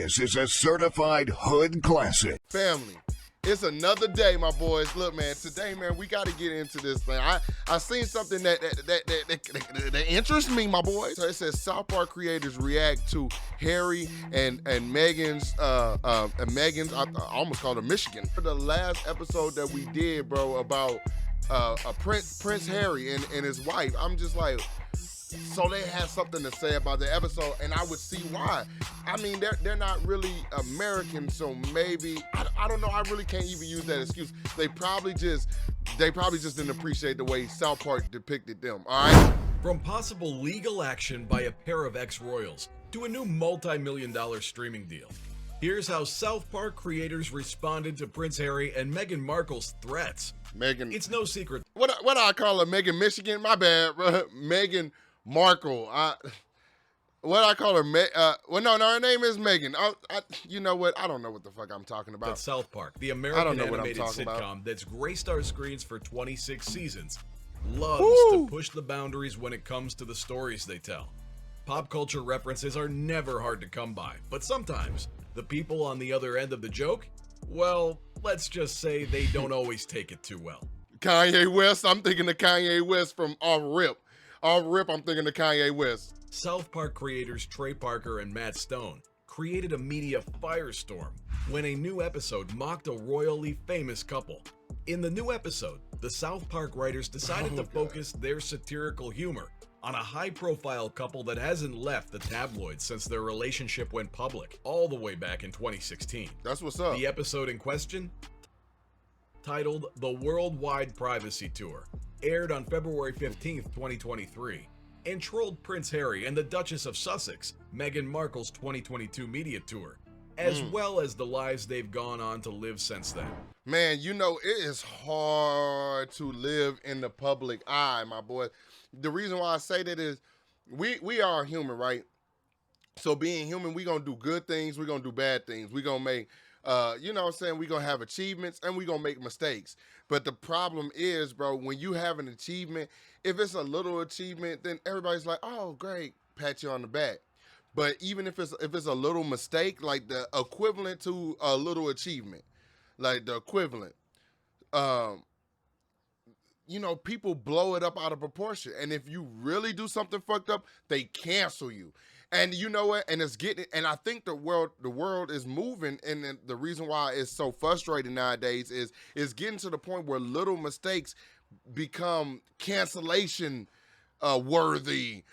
This is a certified hood classic. Family, it's another day, my boys. Look, man, today, man, we got to get into this thing. I seen something that interests me, my boys. So it says South Park creators react to Harry and Meghan's, I almost called her Michigan. For the last episode that we did, bro, about Prince Harry and his wife, I'm just like, so they had something to say about the episode, and I would see why. I mean, they're not really American, so maybe I don't know. I really can't even use that excuse. They probably just didn't appreciate the way South Park depicted them. All right. From possible legal action by a pair of ex-royals to a new multi-million-dollar streaming deal, here's how South Park creators responded to Prince Harry and Meghan Markle's threats. Meghan. It's no secret. What do I call her? Meghan Michigan? My bad, bro. Meghan Markle. What I call her? No, her name is Meghan. You know what? I don't know what the fuck I'm talking about. But South Park, the American animated sitcom that's graced our screens for 26 seasons, loves to push the boundaries when it comes to the stories they tell. Pop culture references are never hard to come by, but sometimes the people on the other end of the joke, well, let's just say they don't always take it too well. Kanye West. I'm thinking of Kanye West from Off Rip. Off Rip, I'm thinking of Kanye West. South Park creators Trey Parker and Matt Stone created a media firestorm when a new episode mocked a royally famous couple. In the new episode, the South Park writers decided to focus their satirical humor on a high-profile couple that hasn't left the tabloids since their relationship went public, all the way back in 2016. That's what's up. The episode in question, titled The Worldwide Privacy Tour, aired on February 15th, 2023, and trolled Prince Harry and the Duchess of Sussex, Meghan Markle's 2022 media tour, as well as the lives they've gone on to live since then. Man, you know, it is hard to live in the public eye, my boy. The reason why I say that is we are human, right? So being human, we gonna do good things, we gonna do bad things. We gonna make, you know what I'm saying, we gonna have achievements and we gonna make mistakes. But the problem is, bro, when you have an achievement, if it's a little achievement, then everybody's like, oh, great, pat you on the back. But even if it's a little mistake, like the equivalent to a little achievement, like the equivalent, you know, people blow it up out of proportion. And if you really do something fucked up, they cancel you. And you know what? And it's getting, and I think the world is moving, and the reason why it's so frustrating nowadays is getting to the point where little mistakes become cancellation worthy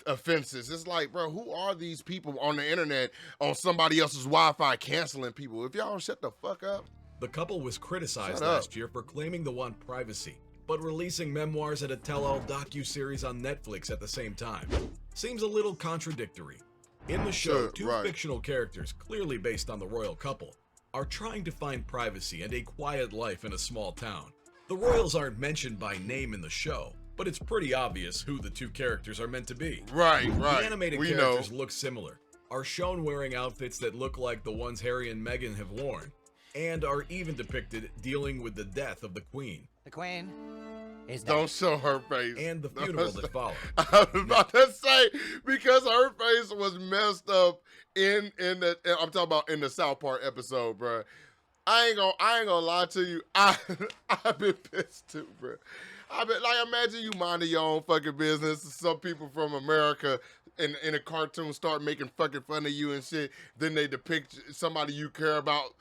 offenses. It's like, bro, who are these people on the internet on somebody else's Wi-Fi canceling people? If y'all don't shut the fuck up. The couple was criticized last year for claiming to want privacy, but releasing memoirs and a tell-all docu-series on Netflix at the same time. Seems a little contradictory. In the show, two fictional characters, clearly based on the royal couple, are trying to find privacy and a quiet life in a small town. The royals aren't mentioned by name in the show, but it's pretty obvious who the two characters are meant to be. Right. The animated characters look similar, are shown wearing outfits that look like the ones Harry and Meghan have worn, and are even depicted dealing with the death of the Queen. The Queen is dead. Don't show her face. And the funeral that followed. I was about to say, because her face was messed up I'm talking about in the South Park episode, bro. I ain't gonna lie to you. I've been pissed too, bro. I've been like, imagine you minding your own fucking business. Some people from America in a cartoon start making fucking fun of you and shit. Then they depict somebody you care about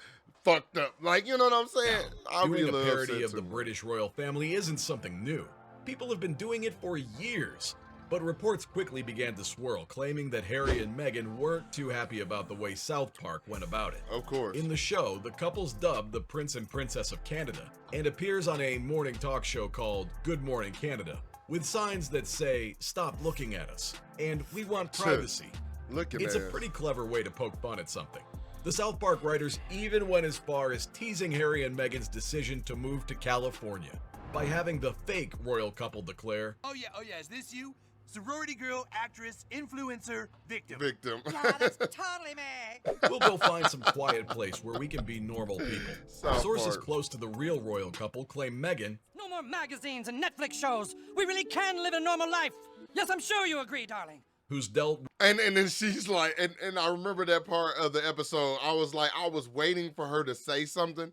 fucked up. Like, you know what I'm saying? Doing a parody of the British royal family isn't something new. People have been doing it for years. But reports quickly began to swirl, claiming that Harry and Meghan weren't too happy about the way South Park went about it. Of course. In the show, the couple's dubbed the Prince and Princess of Canada and appears on a morning talk show called Good Morning Canada, with signs that say, "Stop looking at us," and "We want privacy." It's a pretty clever way to poke fun at something. The South Park writers even went as far as teasing Harry and Meghan's decision to move to California by having the fake royal couple declare, Oh yeah, is this you? Sorority girl, actress, influencer, victim. Yeah, that's totally me. "We'll go find some quiet place where we can be normal people." Sources close to the real royal couple claim Meghan, No more magazines and Netflix shows. We really can live a normal life. Yes, I'm sure you agree, darling. who's dealt And then she's like, and I remember that part of the episode. I was like, I was waiting for her to say something.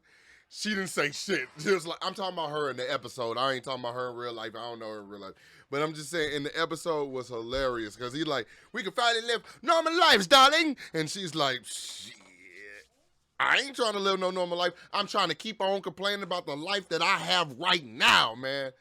She didn't say shit. She was like, I'm talking about her in the episode. I ain't talking about her in real life. I don't know her in real life. But I'm just saying, in the episode was hilarious because he's like, we can finally live normal lives, darling. And she's like, shit, I ain't trying to live no normal life. I'm trying to keep on complaining about the life that I have right now, man.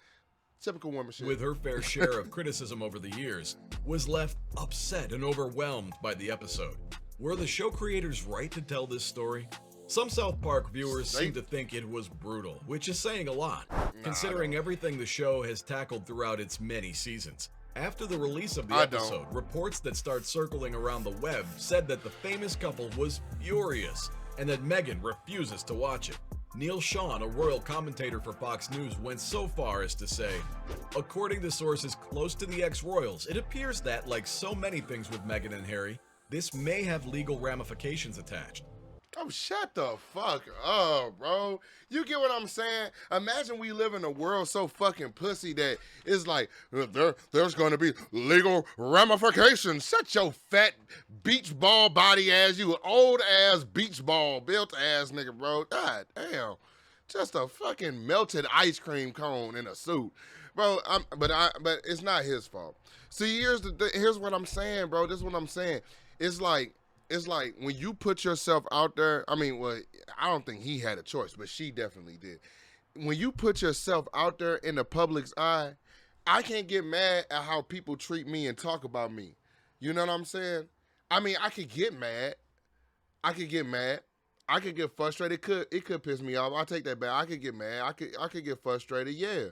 Typical woman shit. with her fair share of criticism over the years, was left upset and overwhelmed by the episode. Were the show creators right to tell this story? Some South Park viewers seem to think it was brutal, which is saying a lot, considering everything the show has tackled throughout its many seasons. After the release of the episode, reports that start circling around the web said that the famous couple was furious and that Meghan refuses to watch it. Neil Sean, a royal commentator for Fox News, went so far as to say, according to sources close to the ex-royals, it appears that, like so many things with Meghan and Harry, this may have legal ramifications attached. Oh, shut the fuck up, bro. You get what I'm saying? Imagine we live in a world so fucking pussy that it's like, there's going to be legal ramifications. Shut your fat beach ball body ass, you old ass beach ball built ass nigga, bro. God damn. Just a fucking melted ice cream cone in a suit. Bro, but it's not his fault. See, here's what I'm saying, bro. This is what I'm saying. It's like when you put yourself out there, I mean, well, I don't think he had a choice, but she definitely did. When you put yourself out there in the public's eye, I can't get mad at how people treat me and talk about me. You know what I'm saying? I mean, I could get mad. I could get mad. I could get frustrated. It could piss me off. I'll take that back. I could get mad. I could get frustrated. Yeah.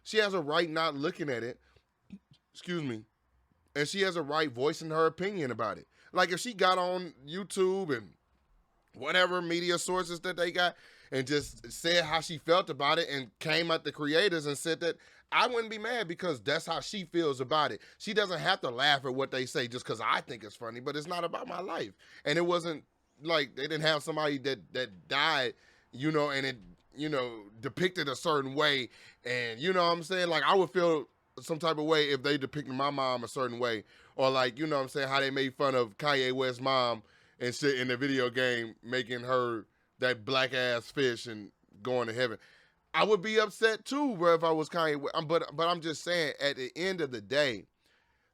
She has a right not looking at it. Excuse me. And she has a right voicing her opinion about it. Like if she got on YouTube and whatever media sources that they got and just said how she felt about it and came at the creators and said that, I wouldn't be mad because that's how she feels about it. She doesn't have to laugh at what they say just because I think it's funny, but it's not about my life. And it wasn't like they didn't have somebody that died, you know, and it, you know, depicted a certain way. And you know what I'm saying? Like I would feel some type of way if they depicted my mom a certain way. Or like, you know what I'm saying, how they made fun of Kanye West's mom and shit in the video game, making her that black ass fish and going to heaven. I would be upset too, bro, if I was Kanye West. But I'm just saying, at the end of the day,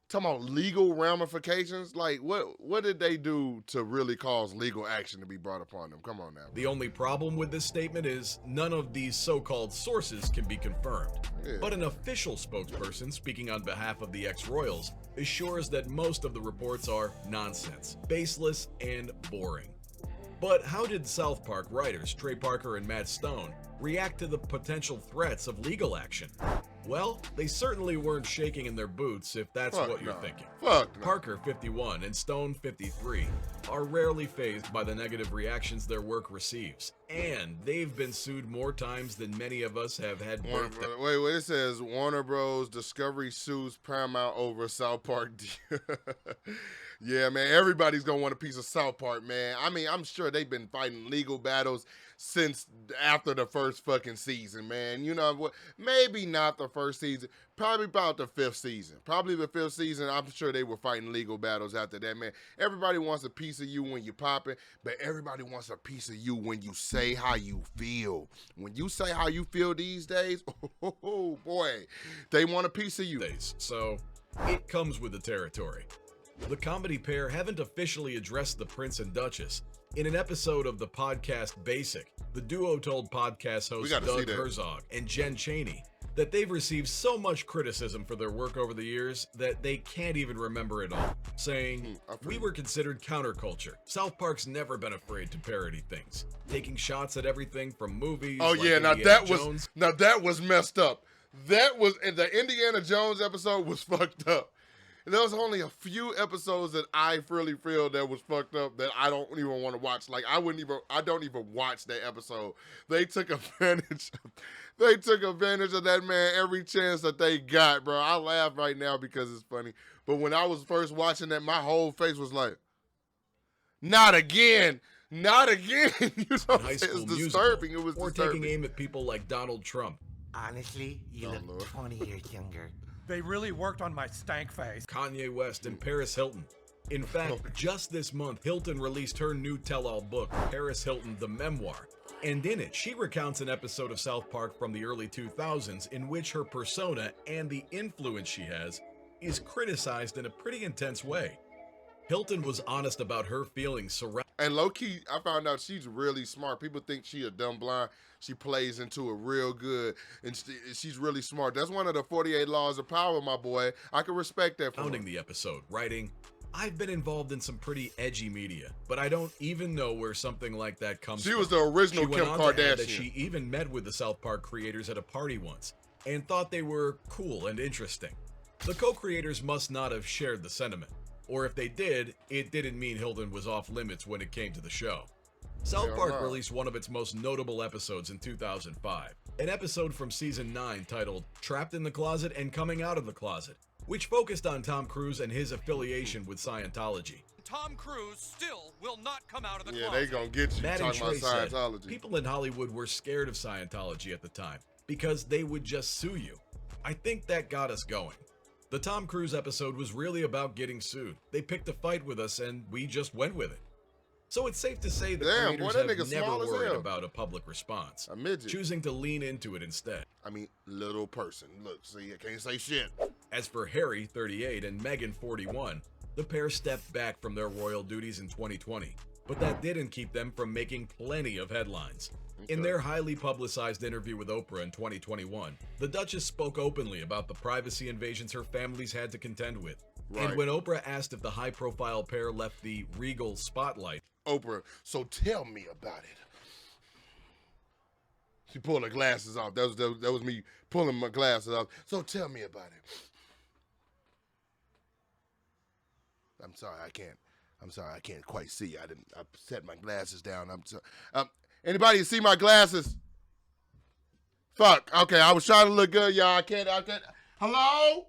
talking about legal ramifications, like what did they do to really cause legal action to be brought upon them? Come on now. The only problem with this statement is none of these so-called sources can be confirmed. Yeah. But an official spokesperson speaking on behalf of the ex-royals assures that most of the reports are nonsense, baseless, and boring. But how did South Park writers Trey Parker and Matt Stone react to the potential threats of legal action? Well, they certainly weren't shaking in their boots if that's what you're thinking. Fuck no. Parker, 51, and Stone, 53, are rarely fazed by the negative reactions their work receives. And they've been sued more times than many of us have had birthday. Wait, it says Warner Bros. Discovery sues Paramount over South Park. Yeah, man, everybody's gonna want a piece of South Park, man. I mean, I'm sure they've been fighting legal battles since after the first fucking season, man. You know what? Maybe not the first season, probably about the fifth season. Probably the fifth season, I'm sure they were fighting legal battles after that, man. Everybody wants a piece of you when you popping, but everybody wants a piece of you when you say how you feel. When you say how you feel these days, oh boy, they want a piece of you. So, it comes with the territory. The comedy pair haven't officially addressed the Prince and Duchess. In an episode of the podcast Basic, the duo told podcast hosts Doug Herzog and Jen Chaney that they've received so much criticism for their work over the years that they can't even remember it all, saying, "We were considered counterculture. South Park's never been afraid to parody things, taking shots at everything from movies Oh like yeah, Jones. that was messed up. That was the Indiana Jones episode was fucked up. There was only a few episodes that I really feel that was fucked up that I don't even want to watch. Like I don't even watch that episode. They took advantage of that man every chance that they got, bro. I laugh right now because it's funny. But when I was first watching that, my whole face was like, not again. Not again. You know what I'm saying? It was disturbing. It was or disturbing. Taking aim at people like Donald Trump. Honestly, you look 20 years younger. They really worked on my stank face. Kanye West and Paris Hilton. In fact, just this month, Hilton released her new tell-all book, Paris Hilton, the Memoir. And in it, she recounts an episode of South Park from the early 2000s in which her persona and the influence she has is criticized in a pretty intense way. Hilton was honest about her feelings surrounding. And low-key, I found out she's really smart. People think she a dumb blind. She plays into it real good, and she's really smart. That's one of the 48 laws of power, my boy. I can respect that for her. The episode, writing, I've been involved in some pretty edgy media, but I don't even know where something like that comes from. She was the original Kim Kardashian. That she even met with the South Park creators at a party once and thought they were cool and interesting. The co-creators must not have shared the sentiment, or if they did, it didn't mean Hilton was off limits when it came to the show. South Park released one of its most notable episodes in 2005, an episode from season 9 titled Trapped in the Closet and Coming Out of the Closet, which focused on Tom Cruise and his affiliation with Scientology. Tom Cruise still will not come out of the Yeah, closet. they gonna get you Matt talking about said, Scientology. people in Hollywood were scared of Scientology at the time because they would just sue you. I think that got us going. The Tom Cruise episode was really about getting sued. They picked a fight with us and we just went with it. So it's safe to say the creators have never worried about a public response, A midget. choosing to lean into it instead. I mean, little person. Look, see, I can't say shit. As for Harry, 38, and Meghan, 41, the pair stepped back from their royal duties in 2020, but that didn't keep them from making plenty of headlines. In their highly publicized interview with Oprah in 2021, the Duchess spoke openly about the privacy invasions her families had to contend with. Right. And when Oprah asked if the high-profile pair left the regal spotlight, Oprah, so tell me about it. She pulled her glasses off. That was me pulling my glasses off. So tell me about it. I'm sorry, I can't quite see. I set my glasses down. I'm sorry. Anybody see my glasses? Fuck. Okay, I was trying to look good, y'all. I can't. Hello?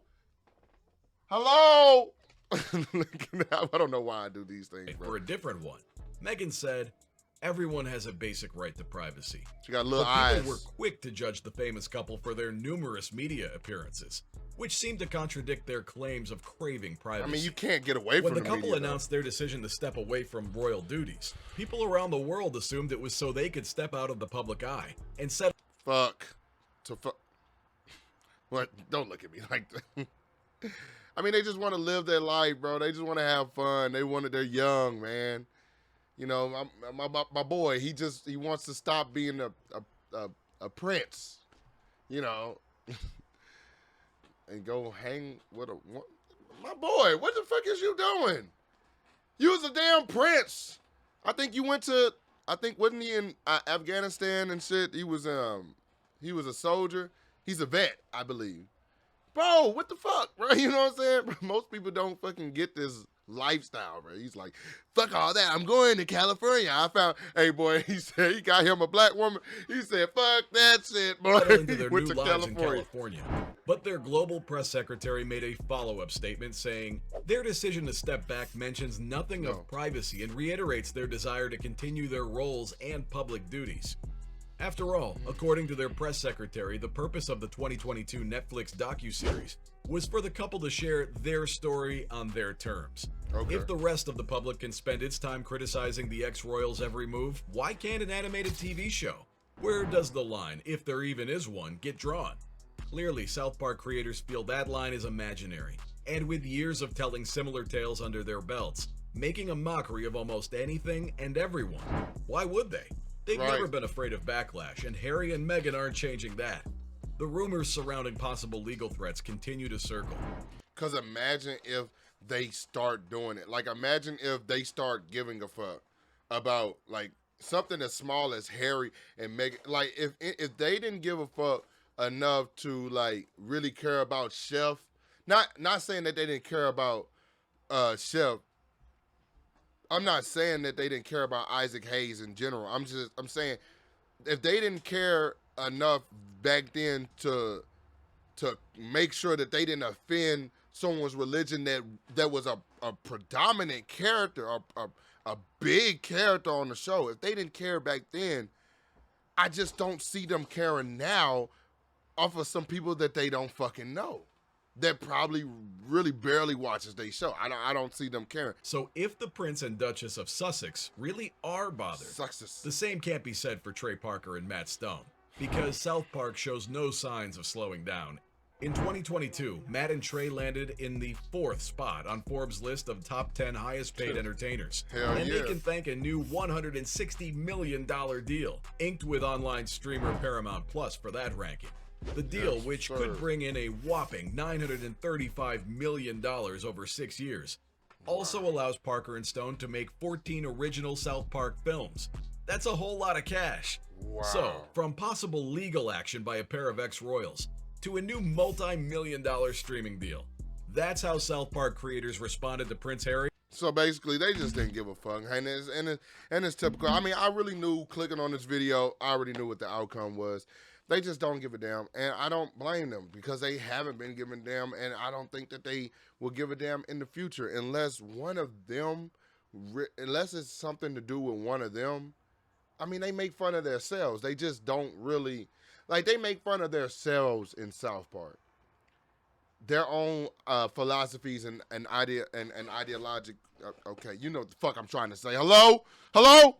Hello? I don't know why I do these things, bro. for a different one, Meghan said, everyone has a basic right to privacy. She got little But eyes. people were quick to judge the famous couple for their numerous media appearances, which seemed to contradict their claims of craving privacy. I mean, you can't get away When from the the couple media, announced their decision to step away from royal duties, people around the world assumed it was so they could step out of the public eye and set. Fuck. What? Don't look at me like that. I mean, they just want to live their life, bro. They just want to have fun. They're young, man. You know, my boy, he wants to stop being a prince, you know, and go hang with my boy. What the fuck is you doing? You was a damn prince. I think wasn't he in Afghanistan and shit? He was a soldier. He's a vet, I believe. Bro, what the fuck, bro? You know what I'm saying? Most people don't fucking get this lifestyle, bro. He's like, fuck all that. I'm going to California. I found, hey, boy, he said he got him a black woman. He said, fuck that shit, boy. Into their He went new to lives in California. But their global press secretary made a follow-up statement saying their decision to step back mentions nothing of privacy and reiterates their desire to continue their roles and public duties. After all, according to their press secretary, the purpose of the 2022 Netflix docuseries was for the couple to share their story on their terms. Okay. If the rest of the public can spend its time criticizing the ex-royals' every move, why can't an animated TV show? Where does the line, if there even is one, get drawn? Clearly, South Park creators feel that line is imaginary, and with years of telling similar tales under their belts, making a mockery of almost anything and everyone. Why would they? They've never been afraid of backlash, and Harry and Meghan aren't changing that. The rumors surrounding possible legal threats continue to circle. Because imagine if they start doing it. Like, imagine if they start giving a fuck about, like, something as small as Harry and Meghan. Like, if they didn't give a fuck enough to, like, really care about Chef. Not saying that they didn't care about Chef. I'm not saying that they didn't care about Isaac Hayes in general. I'm saying if they didn't care enough back then to make sure that they didn't offend someone's religion that was a predominant character, a big character on the show. If they didn't care back then, I just don't see them caring now off of some people that they don't fucking know. that probably really barely watches their show. I don't see them caring. So if the Prince and Duchess of Sussex really are bothered, the same can't be said for Trey Parker and Matt Stone, because South Park shows no signs of slowing down. In 2022, Matt and Trey landed in the 4th spot on Forbes' list of top 10 highest paid entertainers. And they can thank a new $160 million deal, inked with online streamer Paramount Plus for that ranking. The deal, which could bring in a whopping $935 million over 6 years, also allows Parker and Stone to make 14 original South Park films. That's a whole lot of cash. So, from possible legal action by a pair of ex-royals, to a new multi-million-dollar streaming deal. That's how South Park creators responded to Prince Harry. So basically, they just didn't give a fuck, and it's typical. I mean, I really knew clicking on this video, I already knew what the outcome was. They just don't give a damn, and I don't blame them because they haven't been giving a damn, and I don't think that they will give a damn in the future unless one of them, unless it's something to do with one of them. I mean, they make fun of themselves. They just don't really. Like, they make fun of themselves in South Park. Their own philosophies and ideologic. Okay, you know what the fuck I'm trying to say. Hello? Hello?